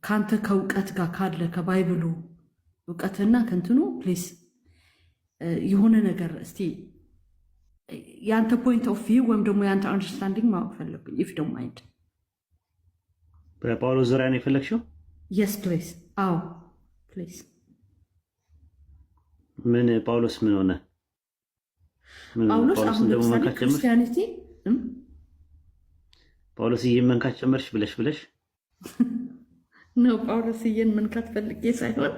ካንተ ከእውቀት ጋር ካለ ከባይብሉ እውቀትና ከንትኑ ፕሊስ የሆነ ነገር እስቲ ያንተ ፖይንት ኦፍ ቪው ወይም ደግሞ ያንተ አንደርስታንዲንግ ማወቅ ፈለግኝ። ኢፍ ዶንት ማይንድ። በጳውሎስ ዙሪያ ነው የፈለግሽው? የስ ፕሊስ። አዎ ፕሊስ። ምን ጳውሎስ ምን ሆነ? ጳውሎስ አሁን ለምሳሌ ክርስቲያኒቲ ጳውሎስ ይህን መንካት ጨመርሽ ብለሽ ነው። ጳውሎስ ይህን መንካት ፈልጌ ሳይሆን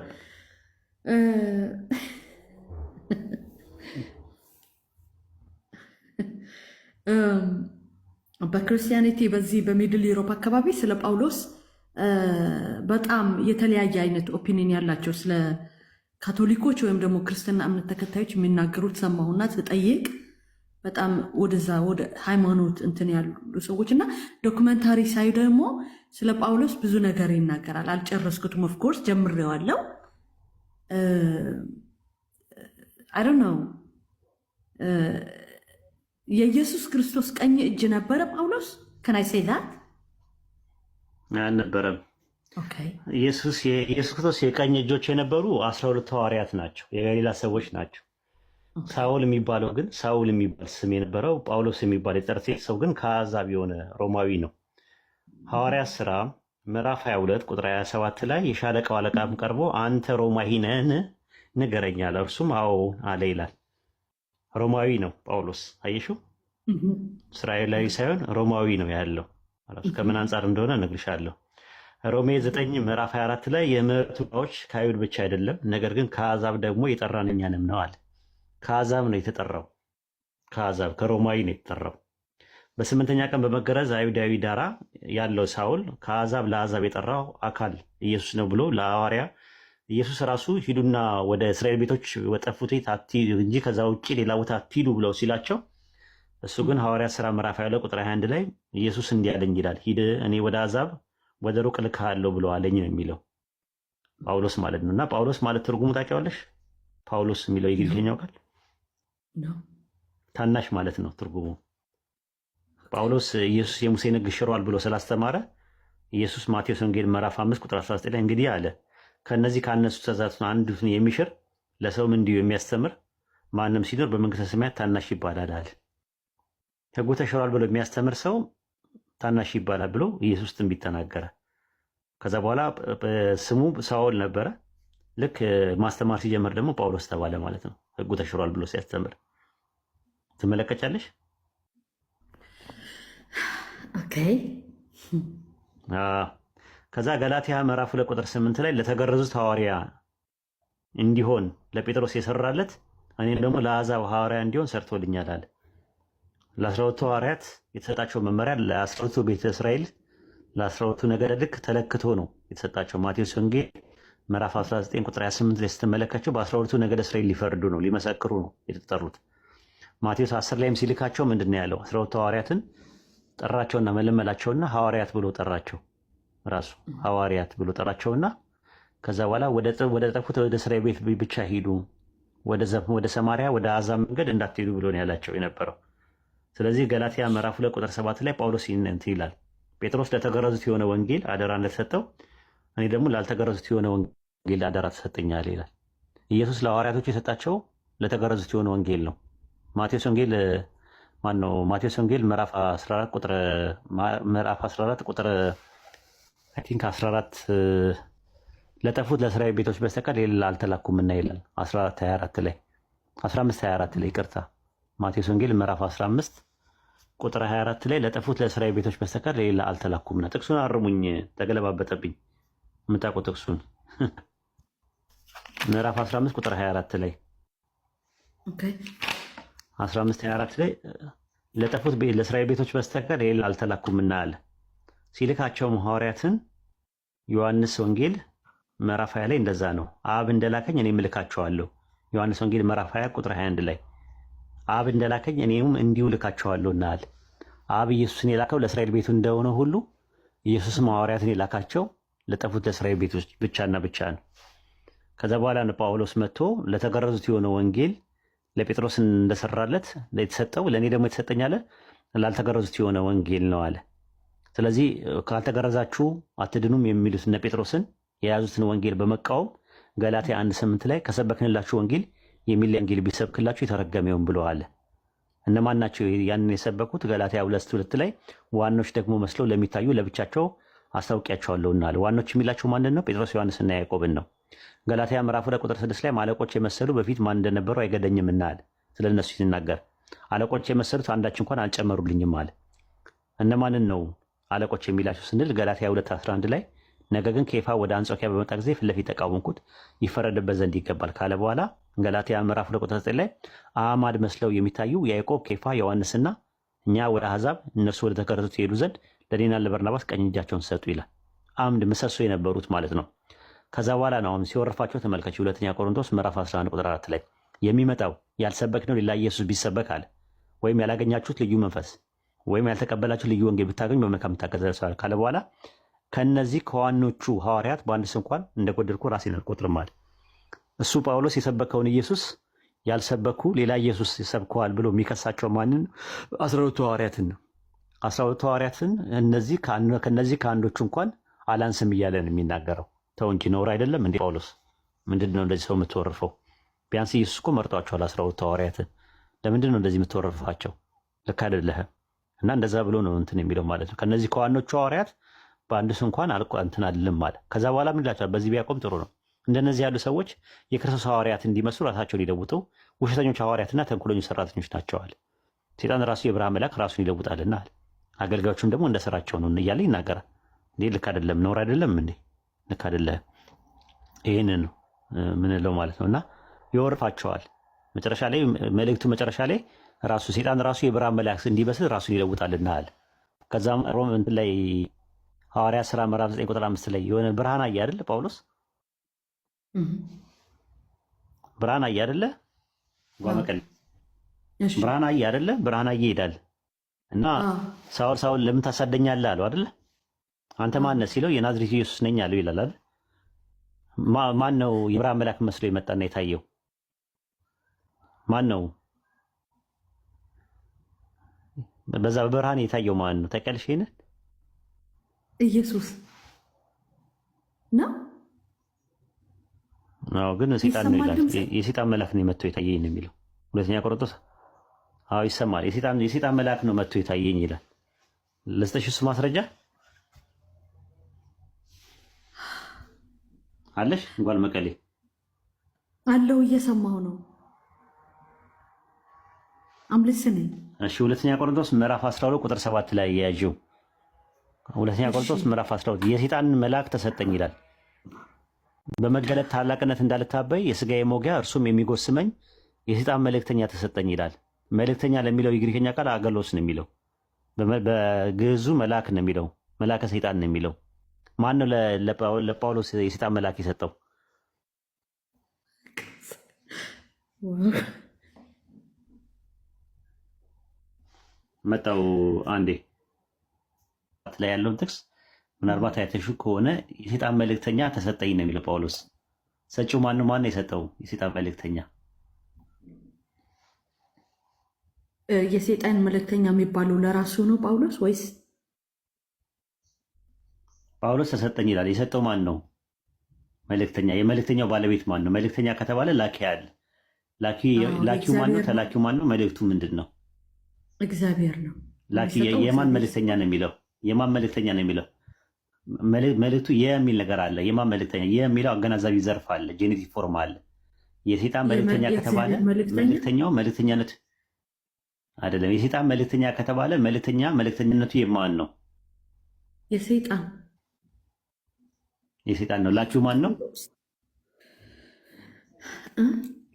በክርስቲያኒቲ በዚህ በሚድል ዩሮፕ አካባቢ ስለ ጳውሎስ በጣም የተለያየ አይነት ኦፒኒየን ያላቸው ስለ ካቶሊኮች ወይም ደግሞ ክርስትና እምነት ተከታዮች የሚናገሩት ሰማሁና ስጠይቅ በጣም ወደዛ ወደ ሃይማኖት እንትን ያሉ ሰዎች እና ዶክመንታሪ ሳይ ደግሞ ስለ ጳውሎስ ብዙ ነገር ይናገራል። አልጨረስኩትም። ኦፍኮርስ ጀምሬዋለሁ። አይ ዶንት ኖው የኢየሱስ ክርስቶስ ቀኝ እጅ ነበረ ጳውሎስ? ከናይ ሴይ ዛት አልነበረም። ኢየሱስ ክርስቶስ የቀኝ እጆች የነበሩ 12 ሐዋርያት ናቸው፣ የገሊላ ሰዎች ናቸው። ሳውል የሚባለው ግን ሳውል የሚባል ስም የነበረው ጳውሎስ የሚባል የጠርሴስ ሰው ግን ከአሕዛብ የሆነ ሮማዊ ነው። ሐዋርያት ሥራ ምዕራፍ 22 ቁጥር 27 ላይ የሻለቃው አለቃም ቀርቦ አንተ ሮማዊ ነህን ንገረኝ አለ። እርሱም አዎ አለ ይላል። ሮማዊ ነው ጳውሎስ። አየሽው? እስራኤላዊ ሳይሆን ሮማዊ ነው ያለው። ከምን አንጻር እንደሆነ እነግርሻለሁ። ሮሜ 9 ምዕራፍ 24 ላይ የምሕረቱ ዕቃዎች ከአይሁድ ብቻ አይደለም፣ ነገር ግን ከአሕዛብ ደግሞ የጠራን እኛንም ነው አለ። ከአሕዛብ ነው የተጠራው። ከአሕዛብ ከሮማዊ ነው የተጠራው። በስምንተኛ ቀን በመገረዝ አይሁዳዊ ዳራ ያለው ሳውል ከአሕዛብ ለአሕዛብ የጠራው አካል ኢየሱስ ነው ብሎ ለሐዋርያ ኢየሱስ ራሱ ሂዱና ወደ እስራኤል ቤቶች ወጠፉት እንጂ ከዛ ውጭ ሌላ ቦታ አትሂዱ ብለው ሲላቸው፣ እሱ ግን ሐዋርያት ሥራ ምዕራፍ 22 ቁጥር 21 ላይ ኢየሱስ እንዲህ አለኝ ይላል፣ ሂድ እኔ ወደ አሕዛብ ወደ ሩቅ ልክሃለሁ ብሎ አለኝ ነው የሚለው ጳውሎስ ማለት ነው። እና ጳውሎስ ማለት ትርጉሙ ታውቂዋለሽ? ጳውሎስ የሚለው የግሪክኛው ቃል ታናሽ ማለት ነው ትርጉሙ። ጳውሎስ ኢየሱስ የሙሴን ሕግ ሽሯል ብሎ ስላስተማረ ኢየሱስ ማቴዎስ ወንጌል ምዕራፍ 5 ቁጥር 19 ላይ እንግዲህ አለ ከነዚህ ካነሱ ትእዛዛት አንዱን የሚሽር ለሰውም እንዲሁ የሚያስተምር ማንም ሲኖር በመንግስተ ሰማያት ታናሽ ይባላል አለ። ሕጉ ተሽሯል ብሎ የሚያስተምር ሰው ታናሽ ይባላል ብሎ ኢየሱስ ትንቢት ተናገረ። ከዛ በኋላ ስሙ ሳውል ነበረ። ልክ ማስተማር ሲጀምር ደግሞ ጳውሎስ ተባለ ማለት ነው። ሕጉ ተሽሯል ብሎ ሲያስተምር ትመለከቻለሽ። ኦኬ። ከዛ ገላትያ ምዕራፍ 2 ቁጥር 8 ላይ ለተገረዙት ሐዋርያ እንዲሆን ለጴጥሮስ የሰራለት እኔም ደግሞ ለአሕዛብ ሐዋርያ እንዲሆን ሰርቶልኛል አለ። ለ12 ሐዋርያት የተሰጣቸው መመሪያ ለ12ቱ ቤተ እስራኤል ለ12ቱ ነገደ ልክ ተለክቶ ነው የተሰጣቸው። ማቴዎስ ወንጌል ምዕራፍ 19 ቁጥር 28 ላይ ስትመለከቸው በ12ቱ ነገደ እስራኤል ሊፈርዱ ነው ሊመሰክሩ ነው የተጠሩት። ማቴዎስ 10 ላይም ሲልካቸው ምንድን ነው ያለው? 12ቱ ሐዋርያትን ጠራቸውና መለመላቸውና ሐዋርያት ብሎ ጠራቸው። ራሱ ሐዋርያት ብሎ ጠራቸውና ከዛ በኋላ ወደ ጠፉት ወደ እስራኤል ቤት ብቻ ሂዱ፣ ወደ ሰማርያ ወደ አሕዛብ መንገድ እንዳትሄዱ ብሎ ነው ያላቸው የነበረው። ስለዚህ ገላትያ ምዕራፍ 2 ቁጥር 7 ላይ ጳውሎስ እንትን ይላል፣ ጴጥሮስ ለተገረዙት የሆነ ወንጌል አደራ እንደተሰጠው እኔ ደግሞ ላልተገረዙት የሆነ ወንጌል አደራ ተሰጠኛል ይላል። ኢየሱስ ለሐዋርያቶች የሰጣቸው ለተገረዙት የሆነ ወንጌል ነው። ማቴዎስ ወንጌል ምዕራፍ 14 ቁጥር አይ ቲንክ 14 ለጠፉት ለእስራኤል ቤቶች በስተቀር ሌላ አልተላኩምና ይላል። 14:24 ላይ 15:24 ላይ ይቅርታ፣ ማቴዎስ ወንጌል ምዕራፍ 15 ቁጥር 24 ላይ ለጠፉት ለእስራኤል ቤቶች በስተቀር ሌላ አልተላኩምና። ጥቅሱን አርሙኝ፣ ተገለባበጠብኝ። የምታውቁ ጥቅሱን ምዕራፍ 15 ቁጥር 24 ላይ 15:24 ላይ ለጠፉት ለእስራኤል ቤቶች በስተቀር ሌላ አልተላኩምና አለ። ሲልካቸውም ሐዋርያትን ዮሐንስ ወንጌል ምዕራፍ 20 ላይ እንደዛ ነው። አብ እንደላከኝ እኔም እልካቸዋለሁ። ዮሐንስ ወንጌል ምዕራፍ 20 ቁጥር 21 ላይ አብ እንደላከኝ እኔም እንዲሁ እልካቸዋለሁና አለ። አብ ኢየሱስን የላከው ለእስራኤል ቤቱ እንደሆነ ሁሉ ኢየሱስም ሐዋርያትን የላካቸው ለጠፉት ለእስራኤል ቤቶች ብቻና ብቻ ነው። ከዛ በኋላ ነው ጳውሎስ መጥቶ ለተገረዙት የሆነ ወንጌል ለጴጥሮስ እንደሰራለት የተሰጠው ለእኔ ደግሞ የተሰጠኝ አለ ላልተገረዙት የሆነ ወንጌል ነው አለ። ስለዚህ ካልተገረዛችሁ አትድኑም የሚሉት እነ ጴጥሮስን የያዙትን ወንጌል በመቃወም ገላትያ 1:8 ላይ ከሰበክንላችሁ ወንጌል የሚለይ ወንጌል ቢሰብክላችሁ የተረገመውን ብለዋል። እነማን ናቸው ያንን የሰበኩት? ገላትያ 2:2 ላይ ዋኖች ደግሞ መስለው ለሚታዩ ለብቻቸው አስታውቂያቸዋለሁና አለ። ዋኖች የሚላቸው ማንን ነው? ጴጥሮስ፣ ዮሐንስና ያዕቆብን ነው። ገላትያ ምዕራፍ 2 ቁጥር 6 ላይ አለቆች የመሰሉ በፊት ማን እንደነበሩ አይገደኝምና አለ። ስለ እነሱ ሲናገር አለቆች የመሰሉት አንዳች እንኳን አልጨመሩልኝም አለ። እነማንን ነው አለቆች የሚላቸው ስንል ገላትያ 2:11 ላይ ነገር ግን ኬፋ ወደ አንጾኪያ በመጣ ጊዜ ፊት ለፊት ተቃወምኩት፣ ይፈረድበት ዘንድ ይገባል ካለ በኋላ ገላትያ ምዕራፍ 2 ቁጥር 9 ላይ አዕማድ መስለው የሚታዩ ያዕቆብ፣ ኬፋ፣ ዮሐንስና እኛ ወደ አሕዛብ እነሱ ወደ ተገረዙት ይሄዱ ዘንድ ለእኔና ለበርናባስ ቀኝ እጃቸውን ሰጡ ይላል። አምድ ምሰሶ የነበሩት ማለት ነው። ከዛ በኋላ ነው አሁን ሲወርፋቸው ተመልከች። 2 ቆሮንቶስ ምዕራፍ 11 ቁጥር 4 ላይ የሚመጣው ያልሰበክነው ሌላ ኢየሱስ ቢሰበክ አለ፣ ወይም ያላገኛችሁት ልዩ መንፈስ ወይም ያልተቀበላችሁት ልዩ ወንጌል ብታገኙ በመልካም ታገዛችኋል ካለ በኋላ ከነዚህ ከዋኖቹ ሐዋርያት በአንድስ እንኳን እንደጎደልኩ ራሴን አልቆጥርም አለ። እሱ ጳውሎስ የሰበከውን ኢየሱስ ያልሰበኩ ሌላ ኢየሱስ ሰብከዋል ብሎ የሚከሳቸው ማንን? 12ቱ ሐዋርያትን ነው። 12ቱ ሐዋርያትን ከነዚህ ከአንዶቹ እንኳን አላንስም እያለ ነው የሚናገረው። ተው እንጂ ነውር አይደለም እንዴ ጳውሎስ? ምንድን ነው እንደዚህ ሰው የምትወርፈው? ቢያንስ ኢየሱስ እኮ መርጧቸዋል 12ቱ ሐዋርያትን። ለምንድን ነው እንደዚህ የምትወርፋቸው? ልክ አይደለህም። እና እንደዛ ብሎ ነው እንትን የሚለው ማለት ነው። ከነዚህ ከዋኖቹ ሐዋርያት በአንድስ እንኳን እንትን አይደለም ማለት። ከዛ በኋላ ምን ይላቸዋል? በዚህ ቢያቆም ጥሩ ነው። እንደነዚህ ያሉ ሰዎች የክርስቶስ ሐዋርያት እንዲመስሉ ራሳቸውን ሊለውጡ ውሸተኞች ሐዋርያትና ተንኮለኞች ሰራተኞች ናቸዋል። ሴጣን ራሱ የብርሃን መልአክ ራሱን ይለውጣልና አገልጋዮቹም ደግሞ እንደ ስራቸው ነው እያለ ይናገራል። እንዴ ልክ አይደለም፣ ነውር አይደለም እንዴ? ልክ አይደለም። ይህንን ነው ምንለው ማለት ነው። እና ይወርፋቸዋል። መጨረሻ ላይ መልእክቱ መጨረሻ ላይ ራሱ ሴጣን ራሱ የብርሃን መልአክ እንዲመስል ራሱን ይለውጣልና አለ። ከዛም ሮም እንትን ላይ ሐዋርያ ሥራ ምዕራፍ 9 ቁጥር 5 ላይ የሆነ ብርሃን አየ አይደል ጳውሎስ? ብርሃን አየ አይደለ? ጓመቀል ብርሃን አየ አይደለ? ብርሃን አየ ይሄዳል እና ሳውል ሳውል ለምን ታሳደኛለህ አለው አይደለ? አንተ ማን ነህ ሲለው የናዝሬቱ ኢየሱስ ነኝ አለው ይላል አይደል? ማን ነው የብርሃን መልአክ መስሎ የመጣና የታየው? ማን ነው? በዛ በብርሃን የታየው ማን ነው? ታውቂያለሽ? ይሄንን ኢየሱስ ነው። አዎ፣ ግን ሰይጣን ነው ይላል። የሰይጣን መልአክ ነው መጥቶ የታየኝ ነው የሚለው 2 ቆሮንቶስ። አዎ ይሰማል። የሰይጣን መልአክ ነው መጥቶ የታየኝ ይላል። ለስተሽ እሱ ማስረጃ አለሽ? እንኳን መቀሌ አለው እየሰማሁ ነው። አምልስነኝ። እሺ 2 ቆሮንቶስ ምዕራፍ 12 ቁጥር 7 ላይ ያያዥው 2 ቆሮንቶስ ምዕራፍ 12 የሰይጣን መልአክ ተሰጠኝ ይላል። በመገለጥ ታላቅነት እንዳልታበይ የሥጋዬ መውጊያ እርሱም የሚጎስመኝ የሰይጣን መልእክተኛ ተሰጠኝ ይላል። መልእክተኛ ለሚለው የግሪከኛ ቃል አገሎስ ነው የሚለው። በግዕዙ መልአክ ነው የሚለው። መልአከ ሰይጣን ነው የሚለው። ማን ነው ለጳውሎስ የሰይጣን መልአክ የሰጠው? መጣው አንዴ ላይ ያለውን ጥቅስ ምናልባት አይተሹ ከሆነ የሰይጣን መልእክተኛ ተሰጠኝ ነው የሚለው ጳውሎስ። ሰጪው ማን ነው የሰጠው የሰይጣን መልእክተኛ? የሰይጣን መልእክተኛ የሚባለው ለራሱ ነው ጳውሎስ ወይስ? ጳውሎስ ተሰጠኝ ይላል። የሰጠው ማን ነው? መልእክተኛ። የመልእክተኛው ባለቤት ማን ነው? መልእክተኛ ከተባለ ላኪ ያለ ላኪው ማን ነው? ተላኪው ማን ነው? መልእክቱ ምንድን ነው? እግዚአብሔር ነው። ላኪ የማን መልእክተኛ ነው የሚለው? የማን መልእክተኛ ነው የሚለው? መልእክቱ የሚል ነገር አለ። የማን መልእክተኛ የሚለው አገናዛቢ ዘርፍ አለ፣ ጄኔቲክ ፎርም አለ። የሰይጣን መልእክተኛ ከተባለ መልእክተኛው መልእክተኛነት አይደለም። የሰይጣን መልእክተኛ ከተባለ መልእክተኛነቱ የማን ነው? የሰይጣን ነው። ላኪው ማን ነው?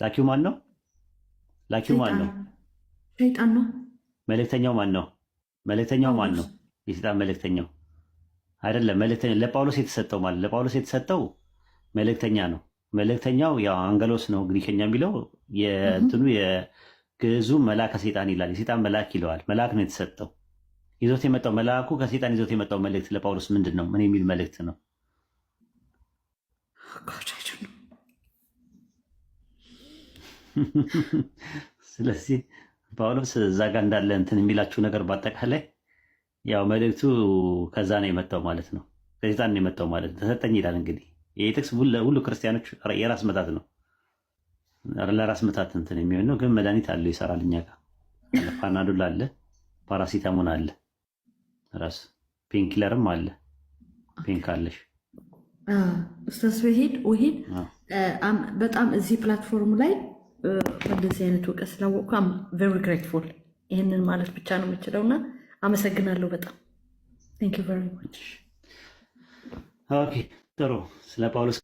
ላኪው ማን ነው? ላኪው ማን ነው? ሰይጣን ነው። መልእክተኛው ማን ነው? መልእክተኛው ማን ነው? የሰይጣን መልእክተኛው አይደለም። መልእክተኛ ለጳውሎስ የተሰጠው ማለት ለጳውሎስ የተሰጠው መልእክተኛ ነው። መልእክተኛው ያው አንገሎስ ነው ግሪከኛ የሚለው የእንትኑ የግዕዙ መልአከ ሰይጣን ይላል። የሰይጣን መልአክ ይለዋል። መልአክ ነው የተሰጠው። ይዞት የመጣው መልአኩ ከሰይጣን ይዞት የመጣው መልእክት ለጳውሎስ ምንድን ነው? ምን የሚል መልእክት ነው? ስለዚህ ጳውሎስ እዛ ጋር እንዳለ እንትን የሚላችሁ ነገር በአጠቃላይ ያው መልእክቱ ከዛ ነው የመጣው ማለት ነው። ከሰይጣን ነው የመጣው ማለት ነው። ተሰጠኝ ይላል እንግዲህ። ይህ ጥቅስ ሁሉ ክርስቲያኖች የራስ መታት ነው፣ ለራስ መታት እንትን የሚሆን ነው። ግን መድኃኒት አለው፣ ይሰራል። እኛ ጋር ፓናዶል አለ፣ ፓራሲታሞን አለ፣ ራስ ፔንኪለርም አለ። ፔንክ አለሽ ኡስታዝ ወሂድ በጣም እዚህ ፕላትፎርም ላይ በእንደዚህ አይነት እውቀት ስላወቅኩ አም ቬሪ ግሬትፉል። ይህንን ማለት ብቻ ነው የምችለውና አመሰግናለሁ በጣም ቴንክ ዩ ቨሪ ማች። ኦኬ ጥሩ። ስለ ጳውሎስ